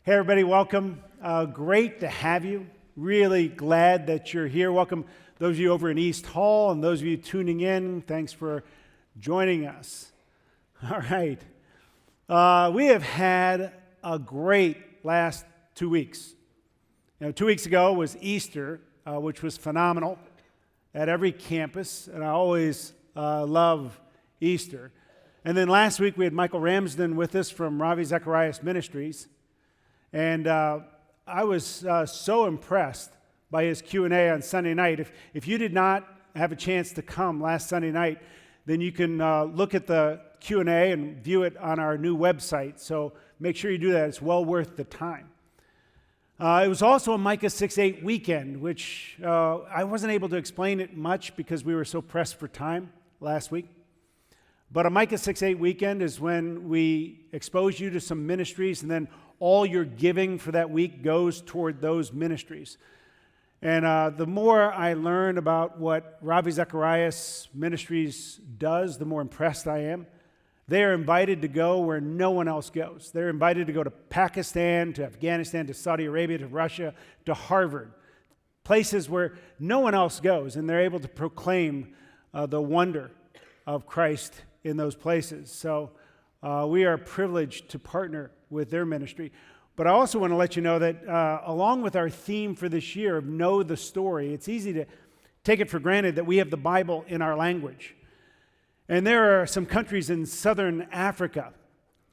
Hey everybody, welcome. Great to have you. Really glad that you're here. Welcome those of you over in East Hall and those of you tuning in. Thanks for joining us. All right. We have had a great last 2 weeks. 2 weeks ago was Easter, which was phenomenal at every campus, and I always love Easter. And then last week we had Michael Ramsden with us from Ravi Zacharias Ministries. And I was so impressed by his Q&A on Sunday night. If you did not have a chance to come last Sunday night, then you can look at the Q&A and view it on our new website. So make sure you do that. It's well worth the time. It was also a Micah 6:8 weekend, which I wasn't able to explain it much because we were so pressed for time last week. But a Micah 6:8 weekend is when we expose you to some ministries, and then all your giving for that week goes toward those ministries. And the more I learn about what Ravi Zacharias Ministries does, the more impressed I am. They are invited to go where no one else goes. They're invited to go to Pakistan, to Afghanistan, to Saudi Arabia, to Russia, to Harvard, places where no one else goes, and they're able to proclaim the wonder of Christ in those places. So we are privileged to partner with their ministry. But I also want to let you know that along with our theme for this year of Know the Story, it's easy to take it for granted that we have the Bible in our language. And there are some countries in southern Africa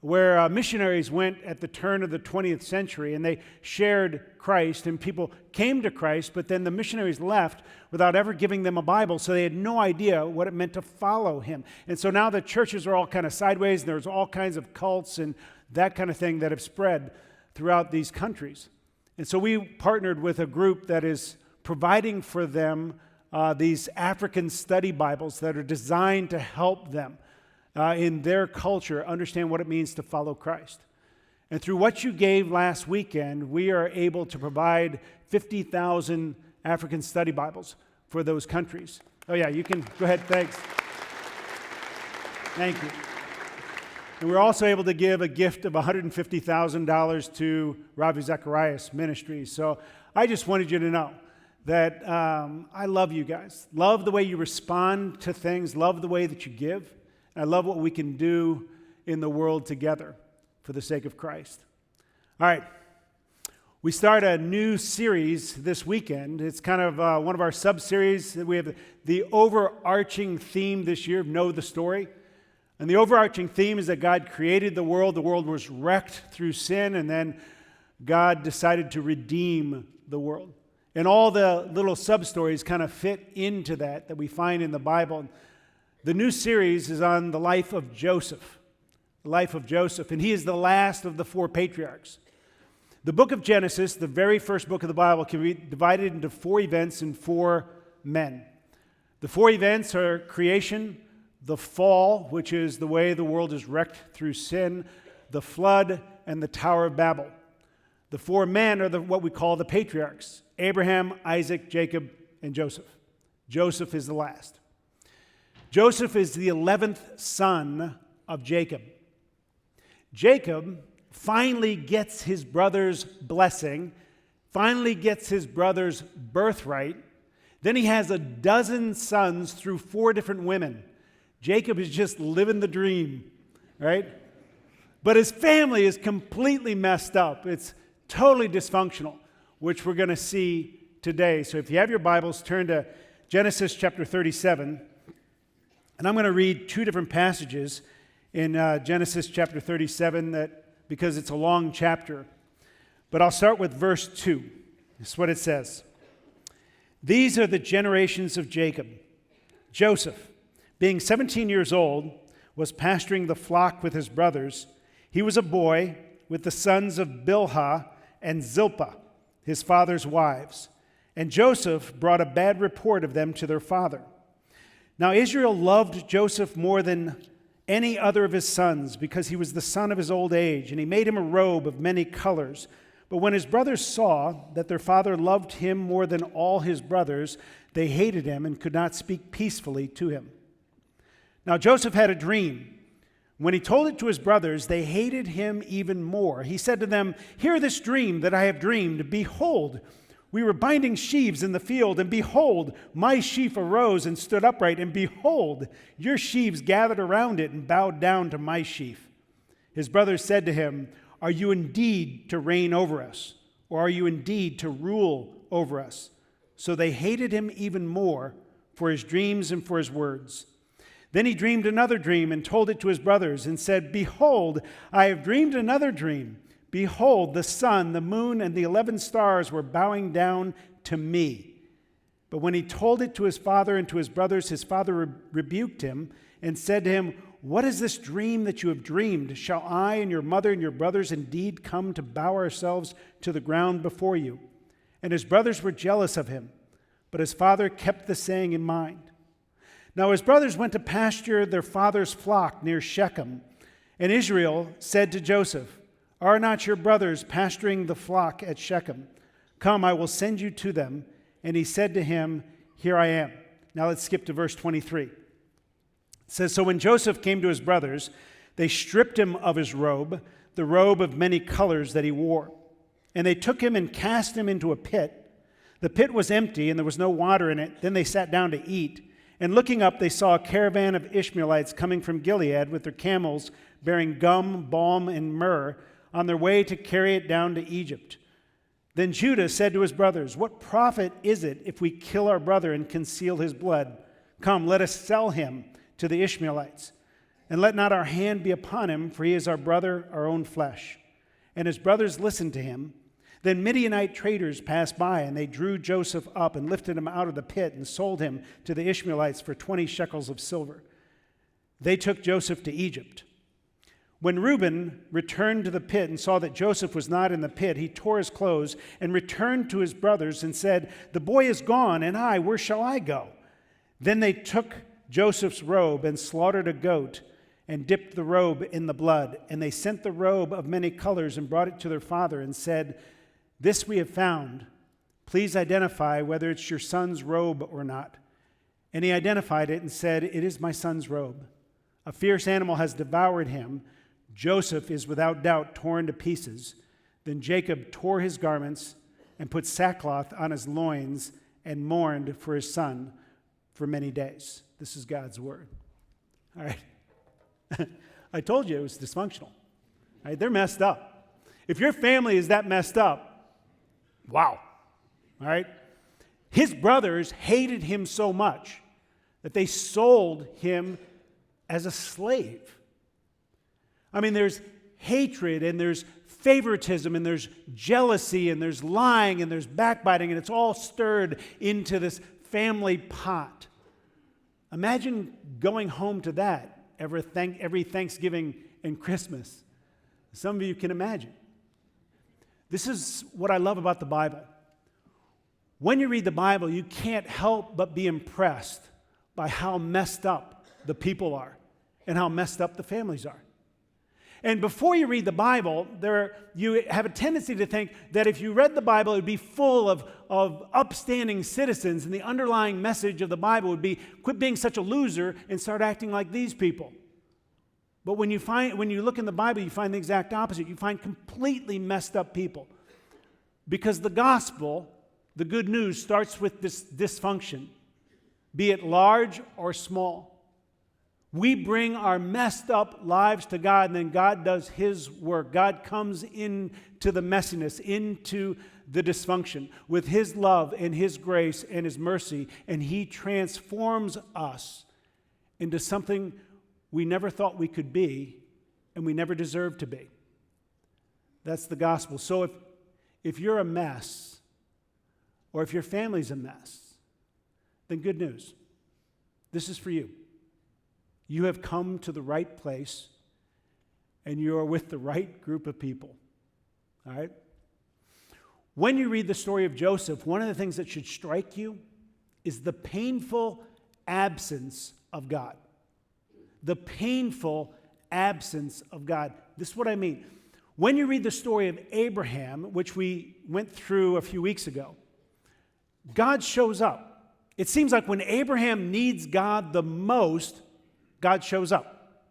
where missionaries went at the turn of the 20th century, and they shared Christ, and people came to Christ, but then the missionaries left without ever giving them a Bible, so they had no idea what it meant to follow him. And so now the churches are all kind of sideways, and there's all kinds of cults and that kind of thing that have spread throughout these countries. And so we partnered with a group that is providing for them these African study Bibles that are designed to help them in their culture understand what it means to follow Christ. And through what you gave last weekend, we are able to provide 50,000 African study Bibles for those countries. Oh yeah, you can go ahead, thanks. Thank you. And we're also able to give a gift of $150,000 to Ravi Zacharias Ministries. So I just wanted you to know that I love you guys. Love the way you respond to things. Love the way that you give. And I love what we can do in the world together for the sake of Christ. All right. We start a new series this weekend. It's kind of one of our sub-series. We have the overarching theme this year of Know the Story. And the overarching theme is that God created the world. The world was wrecked through sin, and then God decided to redeem the world. And all the little sub-stories kind of fit into that we find in the Bible. The new series is on the life of Joseph. The life of Joseph. And he is the last of the four patriarchs. The book of Genesis, the very first book of the Bible, can be divided into four events and four men. The four events are creation, the fall, which is the way the world is wrecked through sin, the flood, and the Tower of Babel. The four men are what we call the patriarchs: Abraham, Isaac, Jacob, and Joseph. Joseph is the last. Joseph is the 11th son of Jacob. Jacob finally gets his brother's blessing, finally gets his brother's birthright. Then he has a dozen sons through 4 different women. Jacob is just living the dream, right? But his family is completely messed up. It's totally dysfunctional, which we're going to see today. So if you have your Bibles, turn to Genesis chapter 37. And I'm going to read 2 different passages in Genesis chapter 37 because it's a long chapter. But I'll start with verse 2. This is what it says. These are the generations of Jacob. Joseph, being 17 years old, was pasturing the flock with his brothers. He was a boy with the sons of Bilhah and Zilpah, his father's wives. And Joseph brought a bad report of them to their father. Now Israel loved Joseph more than any other of his sons because he was the son of his old age, and he made him a robe of many colors. But when his brothers saw that their father loved him more than all his brothers, they hated him and could not speak peacefully to him. Now Joseph had a dream When he told it to his brothers, they hated him even more. He said to them, "Hear this dream that I have dreamed. Behold, we were binding sheaves in the field, and behold, my sheaf arose and stood upright, and behold, your sheaves gathered around it and bowed down to my sheaf." His brothers said to him, "Are you indeed to reign over us, or are you indeed to rule over us?" So they hated him even more for his dreams and for his words. Then he dreamed another dream and told it to his brothers and said, "Behold, I have dreamed another dream. Behold, the sun, the moon, and the 11 stars were bowing down to me." But when he told it to his father and to his brothers, his father rebuked him and said to him, "What is this dream that you have dreamed? Shall I and your mother and your brothers indeed come to bow ourselves to the ground before you?" And his brothers were jealous of him, but his father kept the saying in mind. Now his brothers went to pasture their father's flock near Shechem, and Israel said to Joseph, "Are not your brothers pasturing the flock at Shechem? Come, I will send you to them." And he said to him, "Here I am." Now let's skip to verse 23. It says, "So when Joseph came to his brothers, they stripped him of his robe, the robe of many colors that he wore. And they took him and cast him into a pit. The pit was empty, and there was no water in it. Then they sat down to eat. And looking up, they saw a caravan of Ishmaelites coming from Gilead with their camels bearing gum, balm, and myrrh on their way to carry it down to Egypt. Then Judah said to his brothers, 'What profit is it if we kill our brother and conceal his blood? Come, let us sell him to the Ishmaelites. And let not our hand be upon him, for he is our brother, our own flesh.' And his brothers listened to him. Then Midianite traders passed by, and they drew Joseph up and lifted him out of the pit and sold him to the Ishmaelites for 20 shekels of silver. They took Joseph to Egypt. When Reuben returned to the pit and saw that Joseph was not in the pit, he tore his clothes and returned to his brothers and said, 'The boy is gone, and where shall I go?' Then they took Joseph's robe and slaughtered a goat and dipped the robe in the blood. And they sent the robe of many colors and brought it to their father and said, 'This we have found. Please identify whether it's your son's robe or not.' And he identified it and said, 'It is my son's robe. A fierce animal has devoured him. Joseph is without doubt torn to pieces.' Then Jacob tore his garments and put sackcloth on his loins and mourned for his son for many days." This is God's word. All right. I told you it was dysfunctional. All right? They're messed up. If your family is that messed up, wow. All right? His brothers hated him so much that they sold him as a slave. I mean, there's hatred and there's favoritism and there's jealousy and there's lying and there's backbiting, and it's all stirred into this family pot. Imagine going home to that every Thanksgiving and Christmas. Some of you can imagine. This is what I love about the Bible. When you read the Bible, you can't help but be impressed by how messed up the people are and how messed up the families are. And before you read the Bible, you have a tendency to think that if you read the Bible, it would be full of upstanding citizens, and the underlying message of the Bible would be, quit being such a loser and start acting like these people. But when you look in the Bible, you find the exact opposite. You find completely messed up people. Because the gospel, the good news, starts with this dysfunction, be it large or small. We bring our messed up lives to God, and then God does His work. God comes into the messiness, into the dysfunction with His love and His grace and His mercy, and He transforms us into something we never thought we could be and we never deserved to be. That's the gospel. So if you're a mess, or if your family's a mess, then good news. This is for you. You have come to the right place, and you are with the right group of people. All right? When you read the story of Joseph, one of the things that should strike you is the painful absence of God. The painful absence of God. This is what I mean. When you read the story of Abraham, which we went through a few weeks ago, God shows up. It seems like when Abraham needs God the most, God shows up.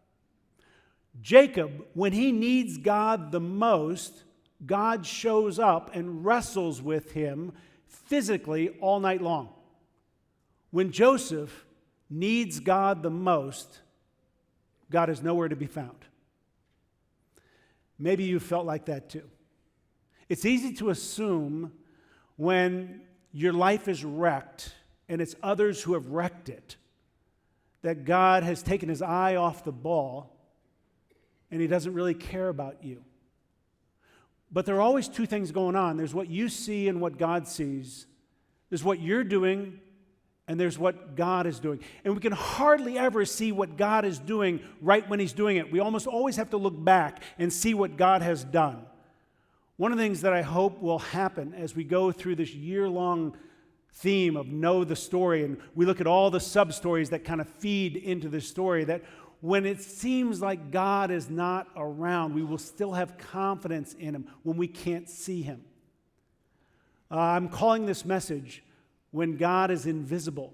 Jacob, when he needs God the most, God shows up and wrestles with him physically all night long. When Joseph needs God the most, God is nowhere to be found. Maybe you felt like that too. It's easy to assume when your life is wrecked and it's others who have wrecked it, that God has taken his eye off the ball and he doesn't really care about you. But there are always two things going on. There's what you see and what God sees. There's what you're doing and there's what God is doing. And we can hardly ever see what God is doing right when he's doing it. We almost always have to look back and see what God has done. One of the things that I hope will happen as we go through this year-long theme of Know the Story, and we look at all the sub-stories that kind of feed into the story, that when it seems like God is not around, we will still have confidence in him when we can't see him. I'm calling this message, When God is Invisible.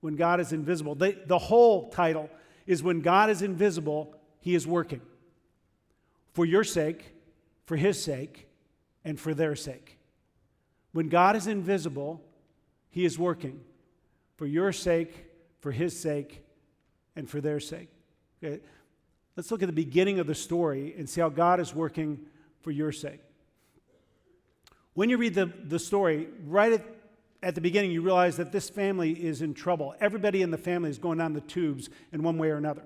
When God is Invisible. The whole title is When God is Invisible, he is working. For your sake, for his sake, and for their sake. When God is invisible, he is working. For your sake, for his sake, and for their sake. Okay? Let's look at the beginning of the story and see how God is working for your sake. When you read the story, right at the beginning, you realize that this family is in trouble. Everybody in the family is going down the tubes in one way or another.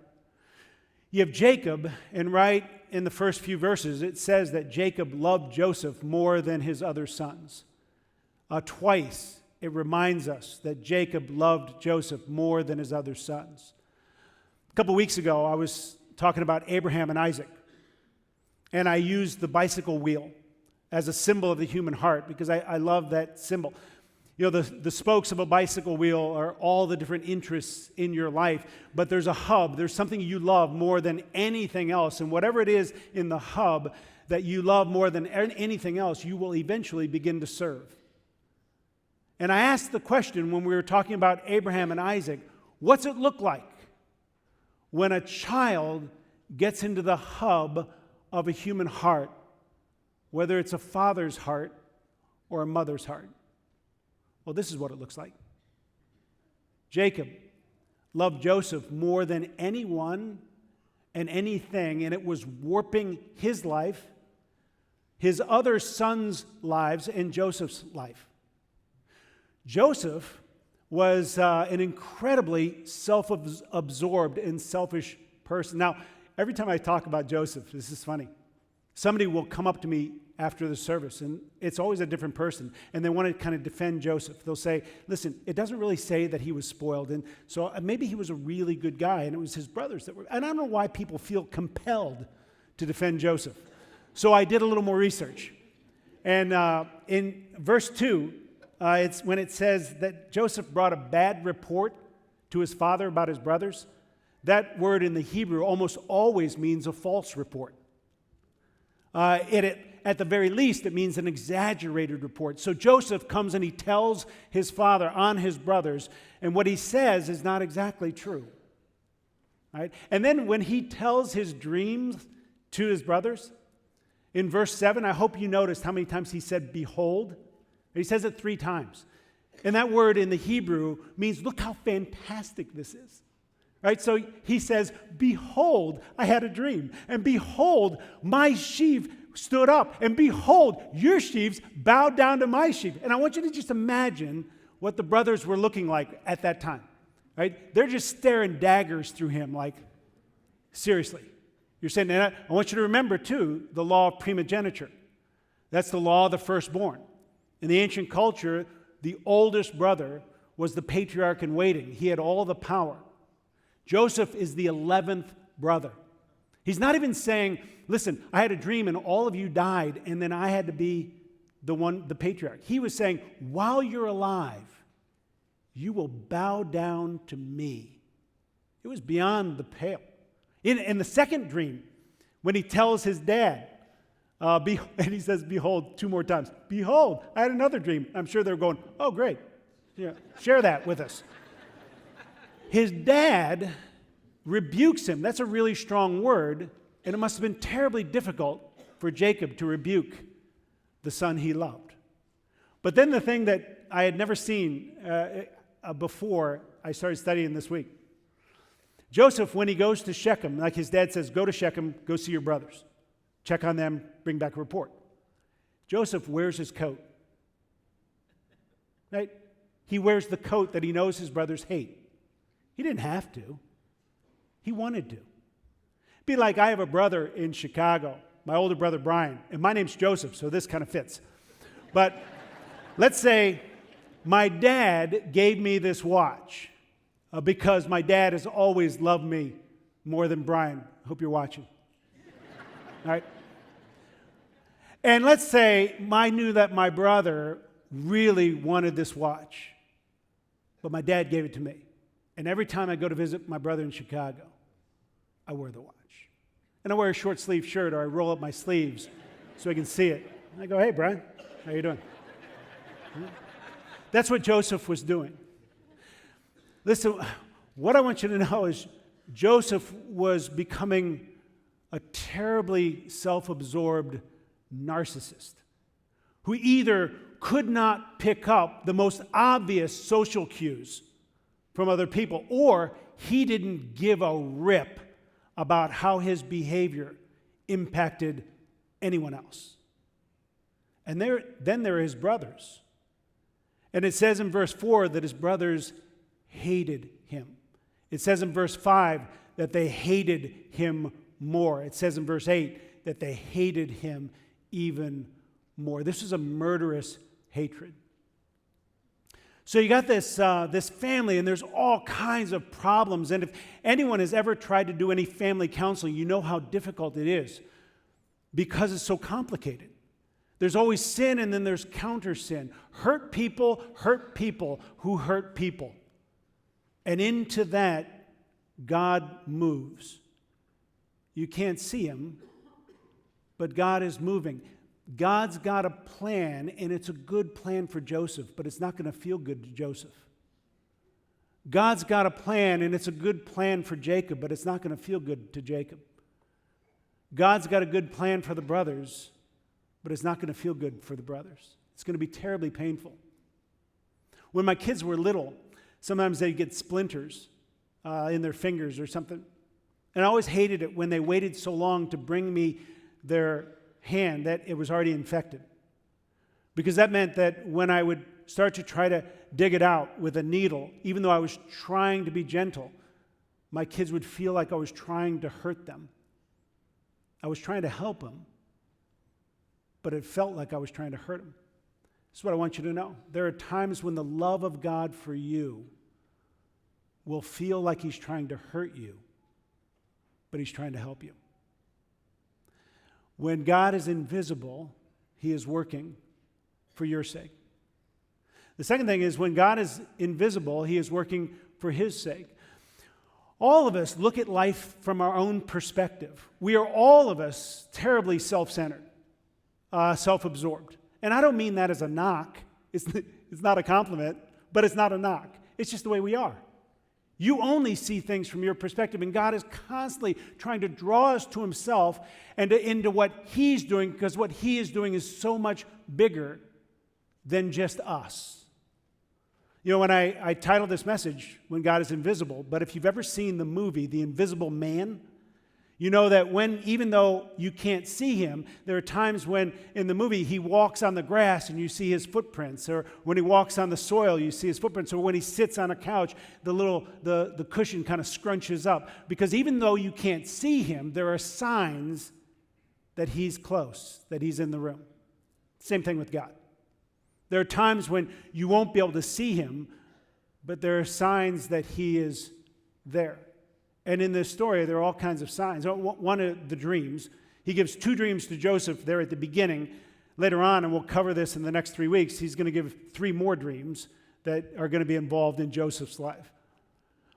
You have Jacob, and right in the first few verses, it says that Jacob loved Joseph more than his other sons. Twice, it reminds us that Jacob loved Joseph more than his other sons. A couple weeks ago, I was talking about Abraham and Isaac, and I used the bicycle wheel as a symbol of the human heart because I love that symbol. You know, the spokes of a bicycle wheel are all the different interests in your life, but there's a hub. There's something you love more than anything else, and whatever it is in the hub that you love more than anything else, you will eventually begin to serve. And I asked the question when we were talking about Abraham and Isaac, what's it look like when a child gets into the hub of a human heart, whether it's a father's heart or a mother's heart? Well, this is what it looks like. Jacob loved Joseph more than anyone and anything, and it was warping his life, his other sons' lives, and Joseph's life. Joseph was an incredibly self-absorbed and selfish person. Now, every time I talk about Joseph, this is funny. Somebody will come up to me after the service, and it's always a different person, and they want to kind of defend Joseph. They'll say, listen, it doesn't really say that he was spoiled, and so maybe he was a really good guy, and it was his brothers that were, and I don't know why people feel compelled to defend Joseph. So I did a little more research, and in verse 2, it's when it says that Joseph brought a bad report to his father about his brothers. That word in the Hebrew almost always means a false report. At the very least, it means an exaggerated report. So Joseph comes and he tells his father on his brothers, and what he says is not exactly true. Right? And then when he tells his dreams to his brothers, in verse 7, I hope you noticed how many times he said, behold. He says it 3 times. And that word in the Hebrew means, look how fantastic this is. Right? So he says, behold, I had a dream. And behold, my sheaf stood up. And behold, your sheaves bowed down to my sheaf. And I want you to just imagine what the brothers were looking like at that time. Right? They're just staring daggers through him like, seriously. You're saying, and I want you to remember, too, the law of primogeniture. That's the law of the firstborn. In the ancient culture, the oldest brother was the patriarch in waiting. He had all the power. Joseph is the 11th brother. He's not even saying, listen, I had a dream and all of you died and then I had to be the patriarch. He was saying, while you're alive, you will bow down to me. It was beyond the pale. In the second dream, when he tells his dad, and he says, behold, 2 more times. Behold, I had another dream. I'm sure they're going, oh, great. Yeah, share that with us. His dad rebukes him. That's a really strong word. And it must have been terribly difficult for Jacob to rebuke the son he loved. But then the thing that I had never seen before I started studying this week. Joseph, when he goes to Shechem, like his dad says, go to Shechem, go see your brothers. Check on them, bring back a report. Joseph wears his coat. Right? He wears the coat that he knows his brothers hate. He didn't have to. He wanted to. Be like I have a brother in Chicago, my older brother Brian, and my name's Joseph, so this kind of fits. But let's say my dad gave me this watch because my dad has always loved me more than Brian. I hope you're watching. All right? And let's say I knew that my brother really wanted this watch, but my dad gave it to me. And every time I go to visit my brother in Chicago, I wear the watch. And I wear a short sleeve shirt, or I roll up my sleeves so I can see it. And I go, hey, Brian, how you doing? That's what Joseph was doing. Listen, what I want you to know is Joseph was becoming a terribly self-absorbed narcissist who either could not pick up the most obvious social cues from other people, or he didn't give a rip about how his behavior impacted anyone else. And then there are his brothers. And it says in verse 4 that his brothers hated him. It says in verse 5 that they hated him more. It says in verse 8 that they hated him even more. This was a murderous hatred. So you got this family, and there's all kinds of problems. And if anyone has ever tried to do any family counseling, you know how difficult it is because it's so complicated. There's always sin, and then there's counter sin. Hurt people who hurt people. And into that, God moves. You can't see him, but God is moving. God's got a plan, and it's a good plan for Joseph, but it's not going to feel good to Joseph. God's got a plan, and it's a good plan for Jacob, but it's not going to feel good to Jacob. God's got a good plan for the brothers, but it's not going to feel good for the brothers. It's going to be terribly painful. When my kids were little, sometimes they'd get splinters in their fingers or something. And I always hated it when they waited so long to bring me their hand that it was already infected. Because that meant that when I would start to try to dig it out with a needle, even though I was trying to be gentle, my kids would feel like I was trying to hurt them. I was trying to help them, but it felt like I was trying to hurt them. This is what I want you to know. There are times when the love of God for you will feel like he's trying to hurt you, but he's trying to help you. When God is invisible, he is working for your sake. The second thing is when God is invisible, he is working for his sake. All of us look at life from our own perspective. We are all of us terribly self-centered, self-absorbed. And I don't mean that as a knock. It's not a compliment, but it's not a knock. It's just the way we are. You only see things from your perspective, and God is constantly trying to draw us to himself and into what he's doing, because what he is doing is so much bigger than just us. You know, when I titled this message, When God is Invisible, but if you've ever seen the movie, The Invisible Man, you know that even though you can't see him, there are times when in the movie he walks on the grass and you see his footprints, or when he walks on the soil you see his footprints, or when he sits on a couch the cushion kind of scrunches up, because even though you can't see him, there are signs that he's close, that he's in the room. Same thing with God. There are times when you won't be able to see him, but there are signs that he is there. And in this story, there are all kinds of signs. One of the dreams, he gives 2 dreams to Joseph there at the beginning. Later on, and we'll cover this in the next 3 weeks, he's going to give 3 more dreams that are going to be involved in Joseph's life.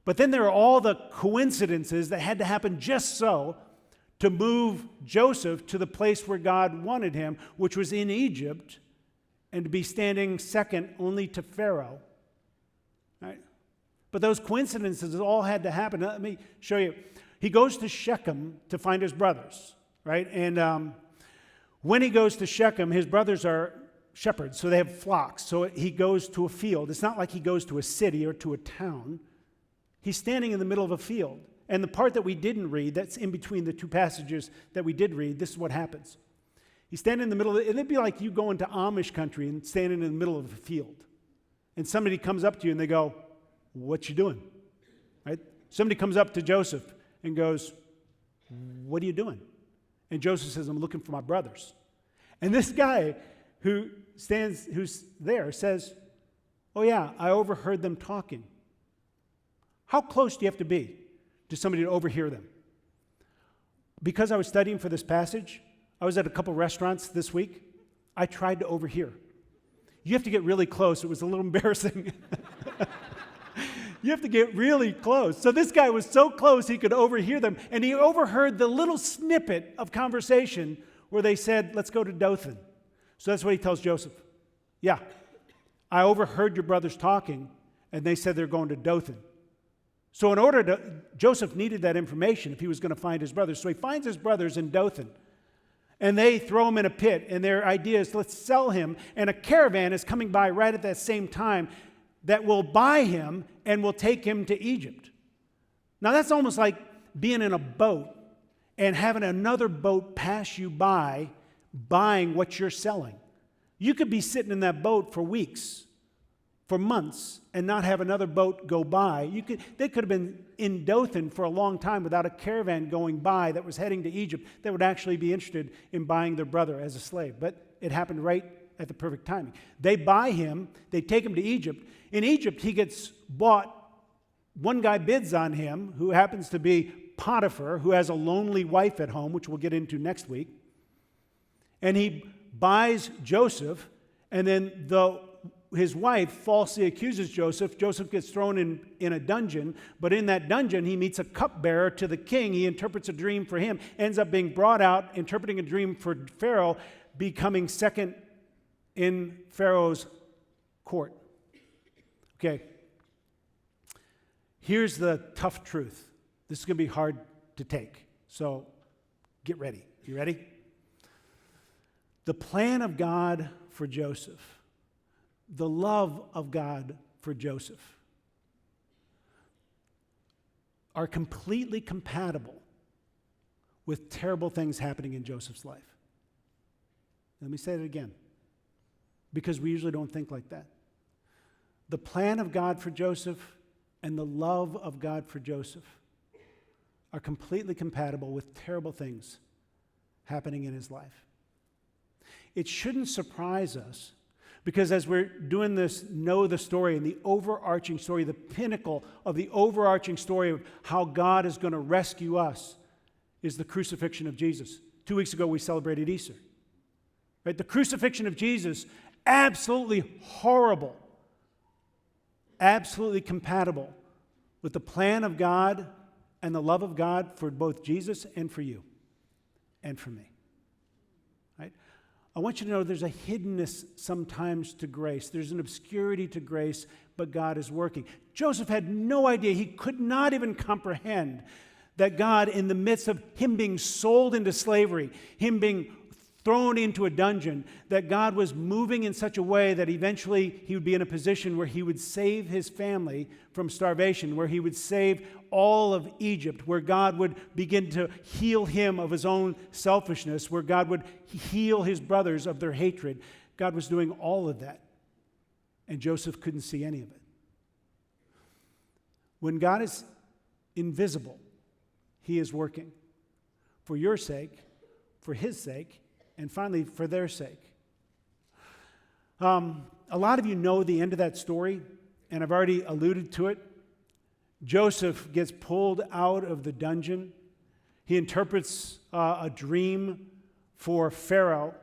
But then there are all the coincidences that had to happen just so to move Joseph to the place where God wanted him, which was in Egypt, and to be standing second only to Pharaoh. Right? But those coincidences all had to happen. Let me show you. He goes to Shechem to find his brothers, right? And when he goes to Shechem, his brothers are shepherds, so they have flocks. So he goes to a field. It's not like he goes to a city or to a town. He's standing in the middle of a field. And the part that we didn't read, that's in between the two passages that we did read, this is what happens. He's standing in the middle of it. It'd be like you going to Amish country and standing in the middle of a field. And somebody comes up to you and they go, "What you doing?" Right? Somebody comes up to Joseph and goes, "What are you doing?" And Joseph says, "I'm looking for my brothers." And this guy who's there says, "Oh yeah, I overheard them talking." How close do you have to be to somebody to overhear them? Because I was studying for this passage, I was at a couple restaurants this week. I tried to overhear. You have to get really close. It was a little embarrassing. You have to get really close. So this guy was so close he could overhear them, and he overheard the little snippet of conversation where they said, "Let's go to Dothan." So that's what he tells Joseph. "Yeah, I overheard your brothers talking, and they said they're going to Dothan." So Joseph needed that information if he was going to find his brothers. So he finds his brothers in Dothan. And they throw him in a pit, and their idea is, let's sell him. And a caravan is coming by right at that same time that will buy him and will take him to Egypt. Now that's almost like being in a boat and having another boat pass you by buying what you're selling. You could be sitting in that boat for weeks, for months, and not have another boat go by. They could have been in Dothan for a long time without a caravan going by that was heading to Egypt that would actually be interested in buying their brother as a slave. But it happened right at the perfect timing. They buy him. They take him to Egypt. In Egypt, he gets bought. One guy bids on him, who happens to be Potiphar, who has a lonely wife at home, which we'll get into next week. And he buys Joseph, and then his wife falsely accuses Joseph. Joseph gets thrown in a dungeon, but in that dungeon, he meets a cupbearer to the king. He interprets a dream for him, ends up being brought out, interpreting a dream for Pharaoh, becoming second in Pharaoh's court. Okay, here's the tough truth. This is going to be hard to take, so get ready. You ready? The plan of God for Joseph, the love of God for Joseph, are completely compatible with terrible things happening in Joseph's life. Let me say it again, because we usually don't think like that. The plan of God for Joseph and the love of God for Joseph are completely compatible with terrible things happening in his life. It shouldn't surprise us, because as we're doing this, know the story and the overarching story, the pinnacle of the overarching story of how God is going to rescue us is the crucifixion of Jesus. 2 weeks ago, we celebrated Easter. Right? The crucifixion of Jesus, absolutely horrible, absolutely compatible with the plan of God and the love of God for both Jesus and for you and for me. Right? I want you to know there's a hiddenness sometimes to grace. There's an obscurity to grace, but God is working. Joseph had no idea. He could not even comprehend that God, in the midst of him being sold into slavery, him being thrown into a dungeon, that God was moving in such a way that eventually he would be in a position where he would save his family from starvation, where he would save all of Egypt, where God would begin to heal him of his own selfishness, where God would heal his brothers of their hatred. God was doing all of that, and Joseph couldn't see any of it. When God is invisible, he is working for your sake, for his sake, and finally, for their sake. A lot of you know the end of that story, and I've already alluded to it. Joseph gets pulled out of the dungeon. He interprets a dream for Pharaoh,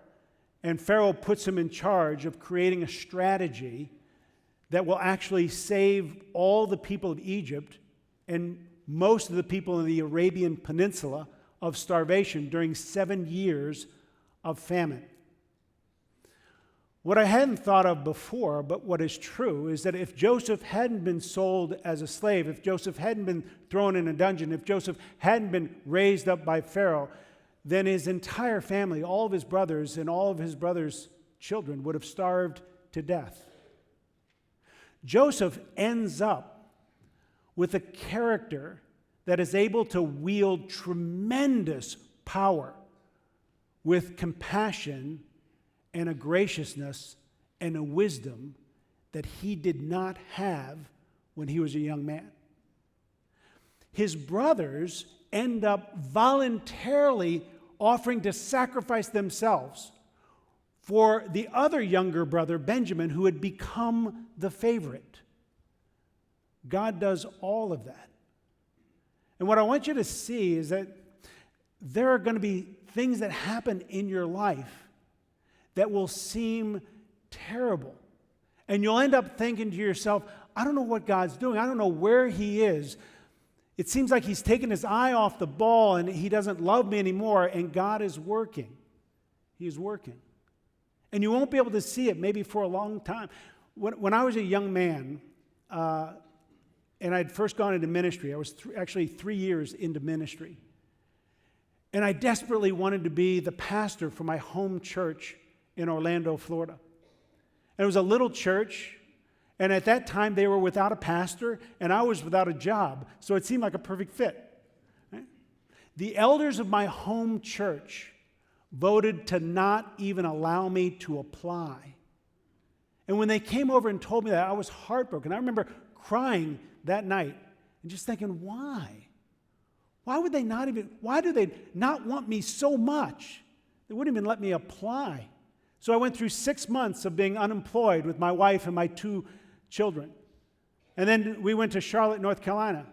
and Pharaoh puts him in charge of creating a strategy that will actually save all the people of Egypt and most of the people in the Arabian Peninsula of starvation during 7 years of famine. What I hadn't thought of before, but what is true, is that if Joseph hadn't been sold as a slave, if Joseph hadn't been thrown in a dungeon, if Joseph hadn't been raised up by Pharaoh, then his entire family, all of his brothers and all of his brothers' children would have starved to death. Joseph ends up with a character that is able to wield tremendous power with compassion and a graciousness and a wisdom that he did not have when he was a young man. His brothers end up voluntarily offering to sacrifice themselves for the other younger brother, Benjamin, who had become the favorite. God does all of that. And what I want you to see is that there are going to be things that happen in your life that will seem terrible. And you'll end up thinking to yourself, I don't know what God's doing. I don't know where he is. It seems like he's taken his eye off the ball and he doesn't love me anymore. And God is working. He is working. And you won't be able to see it maybe for a long time. When I was a young man, and I'd first gone into ministry, I was actually 3 years into ministry. And I desperately wanted to be the pastor for my home church in Orlando, Florida. And it was a little church, and at that time they were without a pastor, and I was without a job, so it seemed like a perfect fit. Right? The elders of my home church voted to not even allow me to apply. And when they came over and told me that, I was heartbroken. I remember crying that night and just thinking, why? Why do they not want me so much? They wouldn't even let me apply. So I went through 6 months of being unemployed with my wife and my 2 children. And then we went to Charlotte, North Carolina.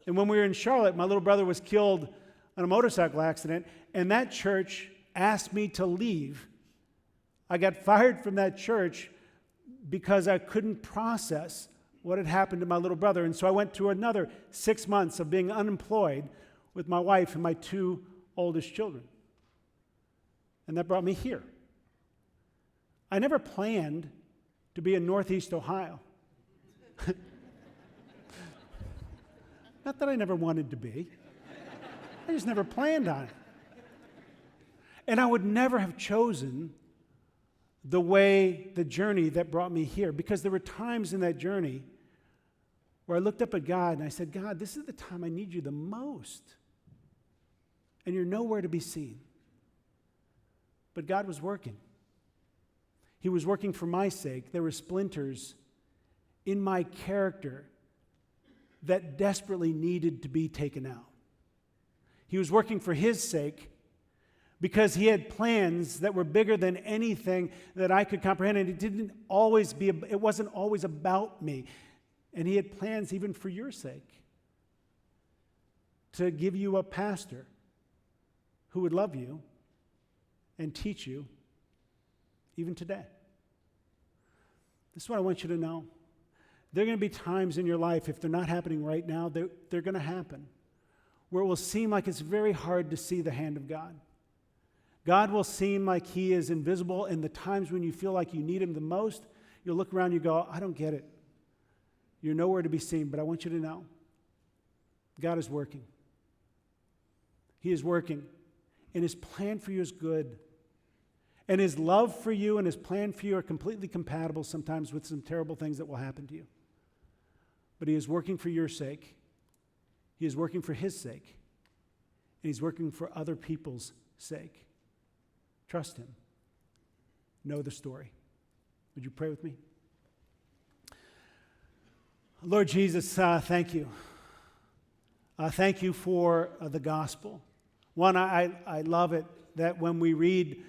And when we were in Charlotte, my little brother was killed in a motorcycle accident, and that church asked me to leave. I got fired from that church because I couldn't process what had happened to my little brother. And so I went through another 6 months of being unemployed with my wife and my 2 oldest children. And that brought me here. I never planned to be in Northeast Ohio. Not that I never wanted to be. I just never planned on it. And I would never have chosen the journey that brought me here, because there were times in that journey where I looked up at God and I said, God, this is the time I need you the most. And you're nowhere to be seen. But God was working. He was working for my sake. There were splinters in my character that desperately needed to be taken out. He was working for his sake because he had plans that were bigger than anything that I could comprehend. And it wasn't always about me. And he had plans even for your sake, to give you a pastor who would love you and teach you even today. This is what I want you to know. There are going to be times in your life, if they're not happening right now, they're going to happen, where it will seem like it's very hard to see the hand of God. God will seem like he is invisible, and the times when you feel like you need him the most, you'll look around and you go, I don't get it. You're nowhere to be seen, but I want you to know, God is working. He is working, and his plan for you is good. And his love for you and his plan for you are completely compatible sometimes with some terrible things that will happen to you. But he is working for your sake. He is working for his sake. And he's working for other people's sake. Trust him. Know the story. Would you pray with me? Lord Jesus, thank you. Thank you for the gospel. One, I love it that when we read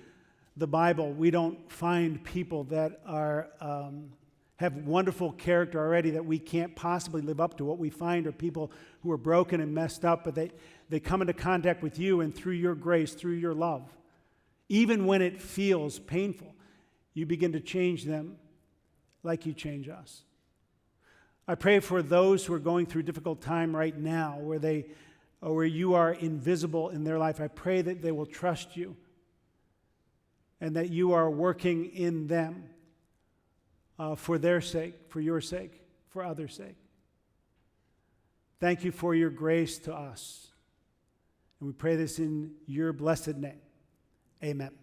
the Bible, we don't find people that have wonderful character already that we can't possibly live up to. What we find are people who are broken and messed up, but they come into contact with you, and through your grace, through your love, even when it feels painful, you begin to change them like you change us. I pray for those who are going through a difficult time right now, where you are invisible in their life. I pray that they will trust you and that you are working in them for their sake, for your sake, for others' sake. Thank you for your grace to us. And we pray this in your blessed name. Amen.